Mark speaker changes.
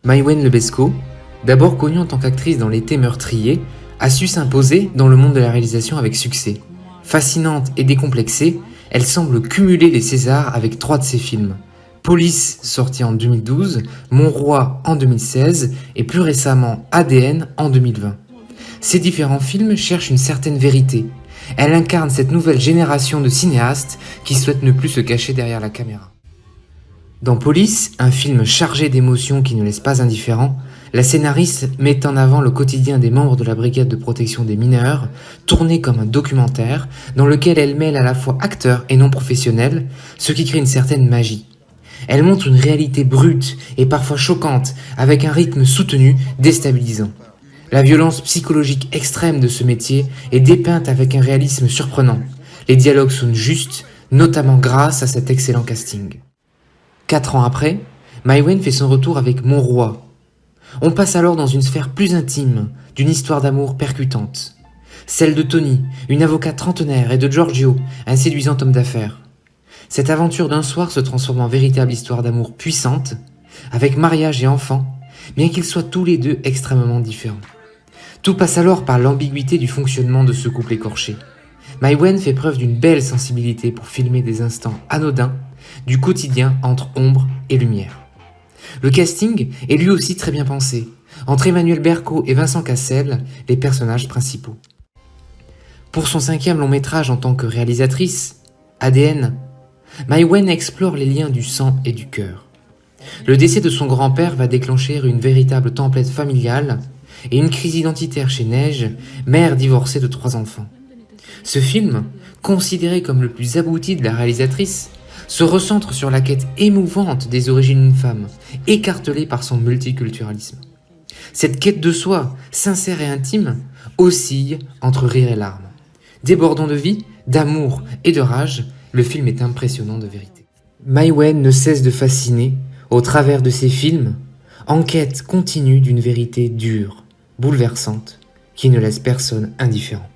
Speaker 1: Maïwenn Lebesco, d'abord connue en tant qu'actrice dans L'été meurtrier, a su s'imposer dans le monde de la réalisation avec succès. Fascinante et décomplexée, elle semble cumuler les Césars avec 3 de ses films. Police, sorti en 2012, Mon Roi en 2016 et plus récemment ADN en 2020. Ces différents films cherchent une certaine vérité. Elle incarne cette nouvelle génération de cinéastes qui souhaitent ne plus se cacher derrière la caméra. Dans Police, un film chargé d'émotions qui ne laisse pas indifférent, la scénariste met en avant le quotidien des membres de la brigade de protection des mineurs, tourné comme un documentaire dans lequel elle mêle à la fois acteurs et non professionnels, ce qui crée une certaine magie. Elle montre une réalité brute et parfois choquante, avec un rythme soutenu, déstabilisant. La violence psychologique extrême de ce métier est dépeinte avec un réalisme surprenant. Les dialogues sonnent justes, notamment grâce à cet excellent casting. 4 ans après, Maïwenn fait son retour avec Mon Roi. On passe alors dans une sphère plus intime, d'une histoire d'amour percutante. Celle de Tony, une avocate trentenaire, et de Giorgio, un séduisant homme d'affaires. Cette aventure d'un soir se transforme en véritable histoire d'amour puissante, avec mariage et enfants, bien qu'ils soient tous les deux extrêmement différents. Tout passe alors par l'ambiguïté du fonctionnement de ce couple écorché. Maïwenn fait preuve d'une belle sensibilité pour filmer des instants anodins du quotidien entre ombre et lumière. Le casting est lui aussi très bien pensé, entre Emmanuel Berco et Vincent Cassel, les personnages principaux. Pour son 5e long métrage en tant que réalisatrice, ADN, Maïwenn explore les liens du sang et du cœur. Le décès de son grand-père va déclencher une véritable tempête familiale et une crise identitaire chez Neige, mère divorcée de 3 enfants. Ce film, considéré comme le plus abouti de la réalisatrice, se recentre sur la quête émouvante des origines d'une femme, écartelée par son multiculturalisme. Cette quête de soi, sincère et intime, oscille entre rire et larmes. Débordant de vie, d'amour et de rage, le film est impressionnant de vérité. Maïwenn ne cesse de fasciner, au travers de ses films, en quête continue d'une vérité dure, bouleversante, qui ne laisse personne indifférent.